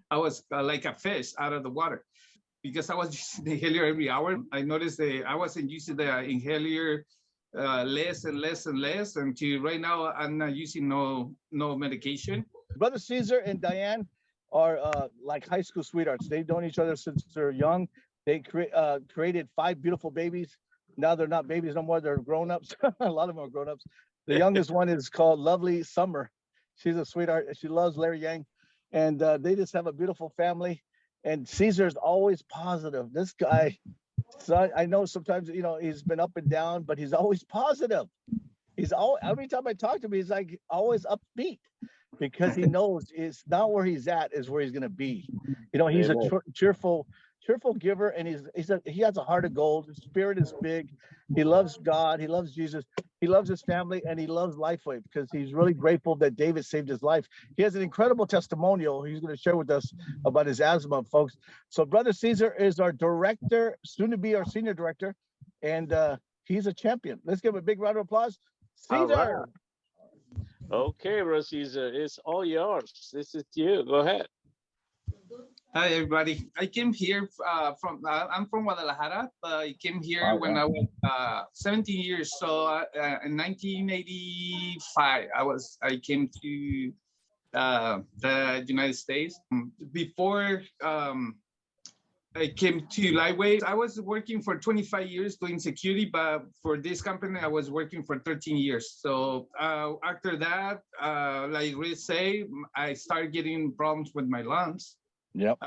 I was like a fish out of the water because I was using the inhaler every hour. I noticed that I wasn't using the inhaler less and less and less until right now I'm not using no medication. Brother Cesar and Diane are like high school sweethearts. They've known each other since they're young. They created five beautiful babies. Now they're not babies no more. They're grown ups. A lot of them are grown ups. The youngest one is called Lovely Summer. She's a sweetheart. She loves Larry Yang, and they just have a beautiful family. And Caesar's always positive. This guy, so I know sometimes he's been up and down, but he's always positive. He's all every time I talk to him, he's like always upbeat because he knows it's not where he's at is where he's going to be. He's a cheerful giver, and he has a heart of gold. His spirit is big. He loves God. He loves Jesus. He loves his family, and he loves Lifeway because he's really grateful that David saved his life. He has an incredible testimonial he's going to share with us about his asthma, folks. So Brother Cesar is our director, soon to be our senior director, and he's a champion. Let's give him a big round of applause. All Cesar. right. Okay, bro, Caesar, it's all yours. This is you. Go ahead. Hi, everybody. I came here I'm from Guadalajara, but I came here when I was 17 years. So in 1985, I came to the United States. Before I came to Lightweight, I was working for 25 years doing security, but for this company, I was working for 13 years. So after that, like Rich say, I started getting problems with my lungs. Yep.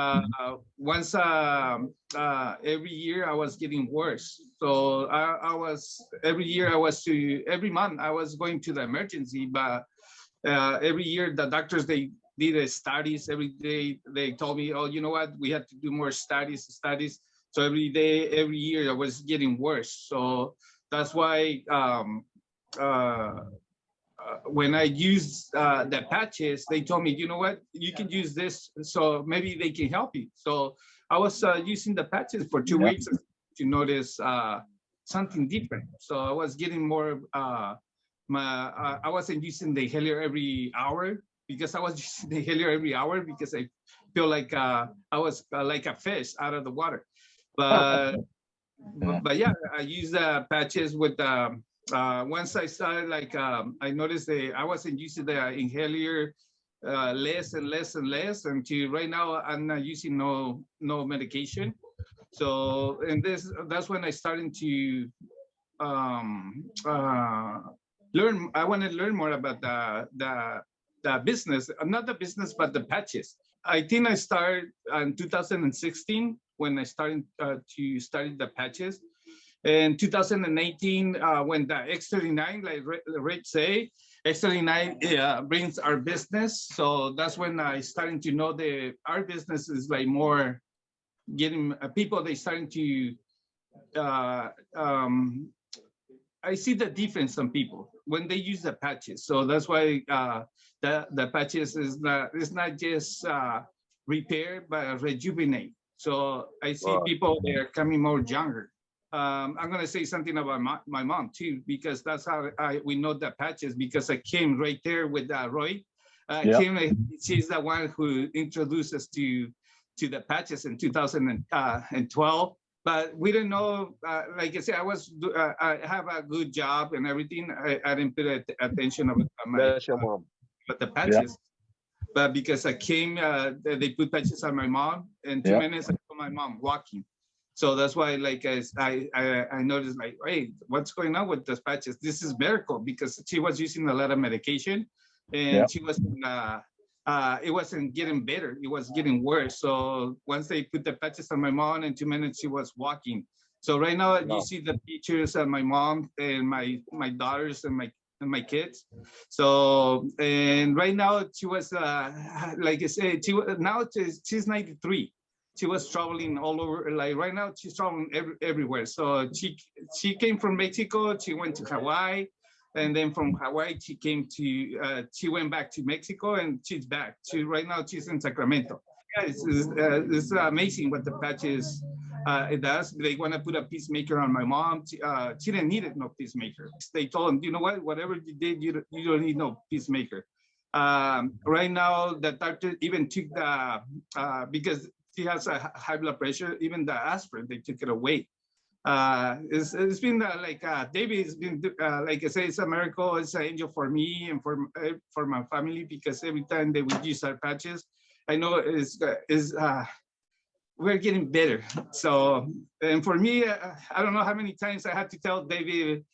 Once every year I was getting worse. So I was every month I was going to the emergency, but every year the doctors they did studies every day. They told me, oh, you know what, we had to do more studies. So every year I was getting worse. So that's why when I used the patches, they told me, you know what, you can use this, so maybe they can help you. So I was using the patches for 2 weeks to notice something different. So I was getting more. I wasn't using the inhaler every hour because I was using the inhaler every hour because I feel like I was like a fish out of the water. But yeah, I use the patches with. Once I started, I noticed that I wasn't using the inhaler less and less and less until right now I'm not using no medication. So that's when I started to learn. I want to learn more about the business, not the business, but the patches. I think I started in 2016 when I started to study the patches. In 2018, when the X39, like Rich say, X39 brings our business. So that's when I started to know that our business is like more getting people. They starting to. I see the difference on people when they use the patches. So that's why the patches is not just repair but rejuvenate. So I see people that are coming more younger. I'm going to say something about my mom too, because that's how we know the patches, because I came right there with Roy. She's the one who introduced us to the patches in 2012. But we didn't know, like I said, I have a good job and everything. I didn't put attention about That's your mom. but the patches. But because I came, they put patches on my mom. In 2 minutes, I saw my mom walking. So that's why, like, I noticed, like, hey, what's going on with those patches? This is miracle, because she was using a lot of medication, and she wasn't. It wasn't getting better; it was getting worse. So once they put the patches on my mom, in 2 minutes she was walking. So right now you see the pictures of my mom and my daughters and my kids. So and right now she was like I said, she's 93. She was traveling all over. Like right now, she's traveling everywhere. So she came from Mexico. She went to Hawaii, and then from Hawaii she went back to Mexico, and she's back. Right now she's in Sacramento. Yeah, it's amazing what the patches it does. They want to put a peacemaker on my mom. She didn't need no peacemaker. They told him, you know what? Whatever you did, you don't need no peacemaker. Right now, the doctor even took the, because she has a high blood pressure, even the aspirin, they took it away. It's been like David has been like I say, it's a miracle. It's an angel for me and for my family, because every time they would use our patches, I know we're getting better. So, and for me, I don't know how many times I had to tell David,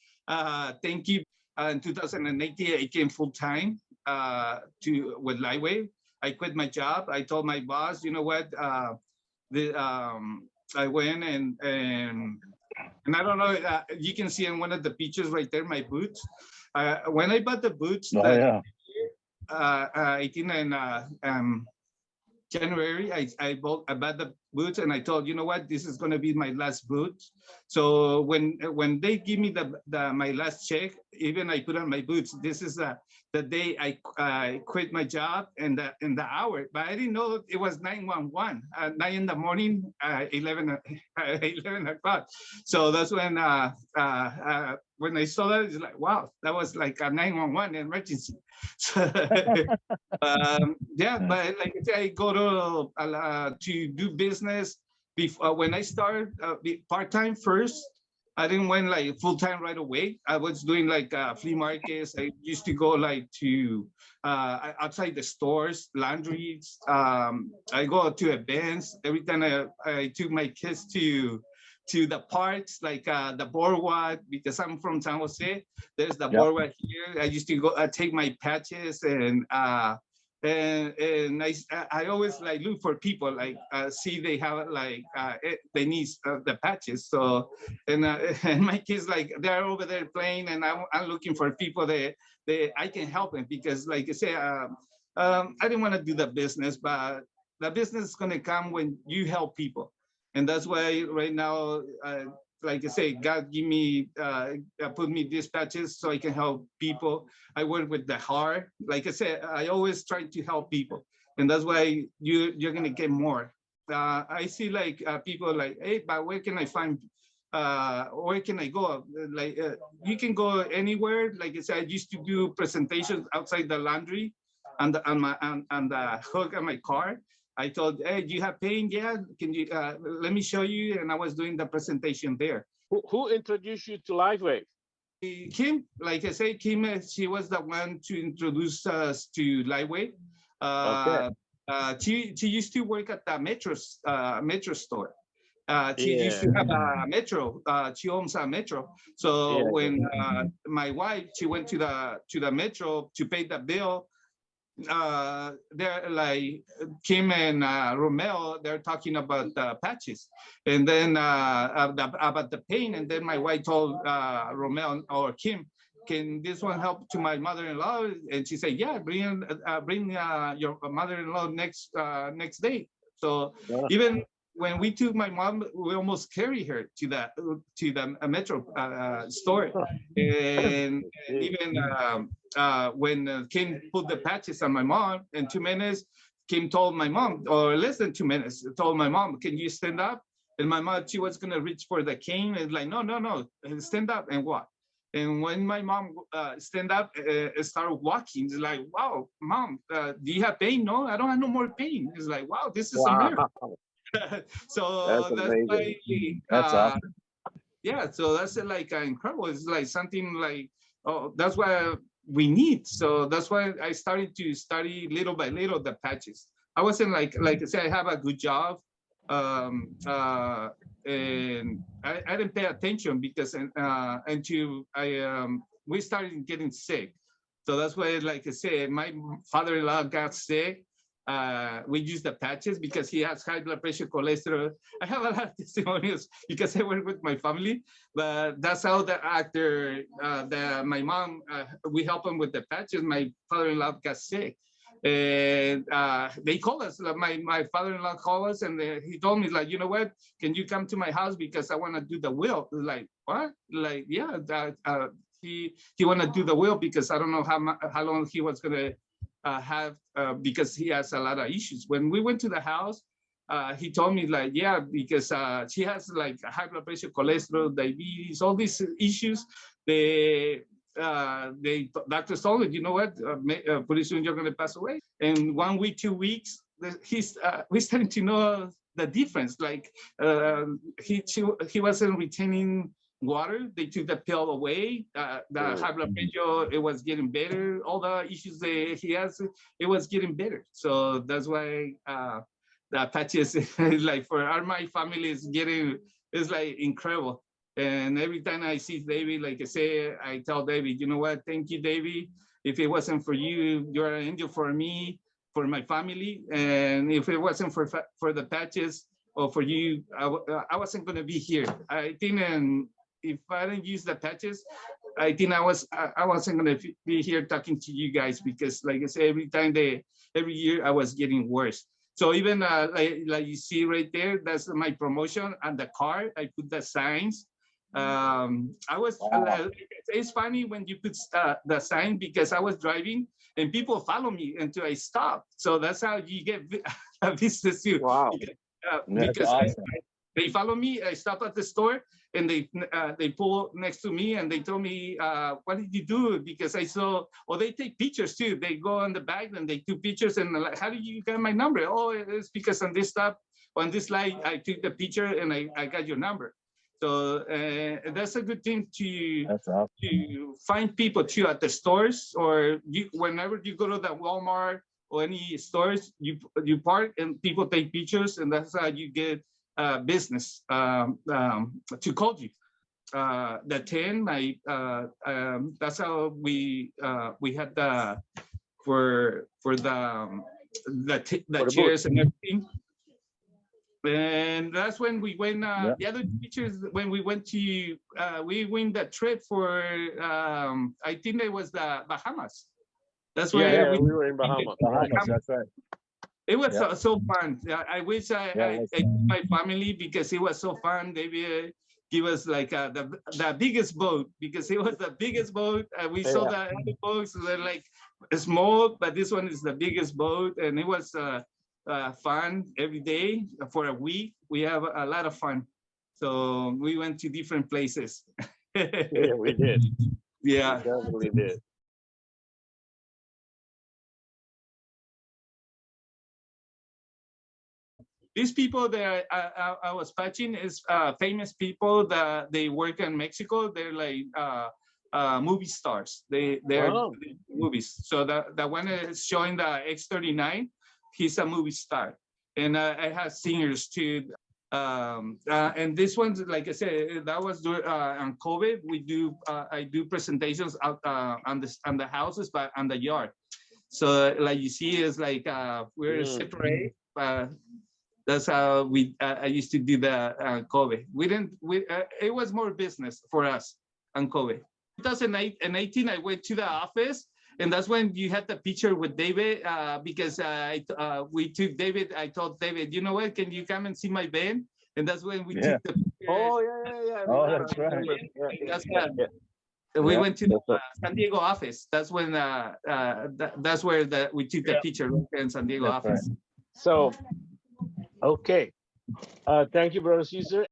thank you. In 2018, I came full time with Lightwave. I quit my job. I told my boss, you know what? I went and I don't know. You can see in one of the pictures right there, my boots. When I bought the boots, Oh, yeah. 18 and January, I bought the boots, and I told, you know what, this is going to be my last boots. So when they give me my last check, even I put on my boots. This is the day I quit my job and the hour, but I didn't know it was 911, 9 in the morning, 11 o'clock. So that's when I saw that, it's like, wow, that was like a 911 emergency. Yeah, but like I say, I go to do business before when I started part-time first. I didn't went like full-time right away. I was doing like flea markets. I used to go like to outside the stores, laundries. I go to events. Every time I took my kids to the parks, like the boardwalk, because I'm from San Jose. There's the boardwalk here. I used to go take my patches and I always like look for people, like see they have like they need the patches. So and my kids, like they're over there playing, and I'm looking for people that I can help them, because like I say, I didn't want to do the business, but the business is going to come when you help people. And that's why right now, like I say, God give me, put me these patches so I can help people. I work with the heart. Like I said, I always try to help people. And that's why you're going to get more. I see like people like, hey, but where can I find, where can I go? Like, you can go anywhere. Like I said, I used to do presentations outside the laundry on the hook of my car. I told, hey, do you have pain? Yeah, can you, let me show you. And I was doing the presentation there. Who introduced you to LiveWave? Kim, like I say, Kim, she was the one to introduce us to LiveWave. Okay. She used to work at the Metro store. She used to have a Metro. She owns a Metro. So when my wife, she went to the Metro to pay the bill, they're like Kim and Romeo, they're talking about the patches, and then about the pain. And then my wife told Romeo or Kim, can this one help to my mother-in-law? And she said, yeah, bring your mother-in-law next day. So even when we took my mom, we almost carried her to the Metro store, and even when Kim put the patches on my mom in 2 minutes, Kim told my mom, or less than 2 minutes, told my mom, can you stand up? And my mom, she was gonna reach for the cane, and like, no, stand up and walk. And when my mom stand up, started walking, it's like, wow, mom, do you have pain? No, I don't have no more pain. It's like, wow, this is a miracle. So that's why, That's awesome. yeah, so that's like incredible. It's like something like, oh, that's what we need. So that's why I started to study little by little the patches. I wasn't like I say, I have a good job, and I didn't pay attention because until we started getting sick. So that's why, like I said, my father-in-law got sick. We use the patches because he has high blood pressure, cholesterol. I have a lot of testimonials because I work with my family, but that's how the actor, my mom, we help him with the patches. My father-in-law got sick, and they called us. My father-in-law called us, and he told me, like, you know what? Can you come to my house because I want to do the will? Like, what? Like, yeah. He want to do the will because I don't know how long he was gonna have because he has a lot of issues. When we went to the house, he told me, like, yeah, because she has like high blood pressure, cholesterol, diabetes, all these issues. doctors told him, you know what, pretty soon you're going to pass away. And 1 week, 2 weeks, we're starting to know the difference. Like he wasn't retaining water. They took the pill away. The high blood pressure, it was getting better. All the issues that he has, it was getting better. So that's why the patches, like for my family, is like incredible. And every time I see David, like I say, I tell David, you know what? Thank you, David. If it wasn't for you, you're an angel for me, for my family. And if it wasn't for the patches or for you, I wasn't going to be here. I think, and if I didn't use the patches, I think I wasn't going to be here talking to you guys, because, like I say, every year I was getting worse. So even like you see right there, that's my promotion on the car. I put the signs. It's funny when you put the sign, because I was driving and people follow me until I stop. So that's how you get a business too. Wow. Because awesome. they follow me. I stop at the store and they pull next to me and they told me, what did you do? Because I saw, or they take pictures too. They go on the back and they do pictures and like, how did you get my number? Oh, it's because on this stop, on this line, I took the picture and I got your number. So that's a good thing awesome. to find people too at the stores, or whenever you go to the Walmart or any stores, you park and people take pictures, and that's how you get business to call you. The 10, that's how we had the for the chairs and everything. And that's when we went, the other pictures, when we went to, we went the trip for, I think it was the Bahamas. That's where we were in Bahamas. That's right. It was so fun. I wish I my family, because it was so fun. They will give us like the biggest boat, because it was the biggest boat. We saw the other boats, they're like small, but this one is the biggest boat, and it was fun every day for a week. We have a lot of fun. So we went to different places. Yeah, we did. Yeah. We definitely did. These people that I was patching is famous people that they work in Mexico. They're like movie stars. They're movies. So the one that is showing the X-39, he's a movie star. And I have singers too. And this one's, like I said, that was on COVID. I do presentations out on the houses, but on the yard. So like you see, it's like we're separate. That's how I used to do the COVID. It was more business for us on COVID. 2018, I went to the office, and that's when you had the picture with David, because we took David. I told David, you know what, can you come and see my band? And that's when we took the picture. Oh, yeah. Oh, that's right. We went to the San Diego office. That's when that's where we took the picture in San Diego office. Right. So, okay. Thank you, Brother Cesar.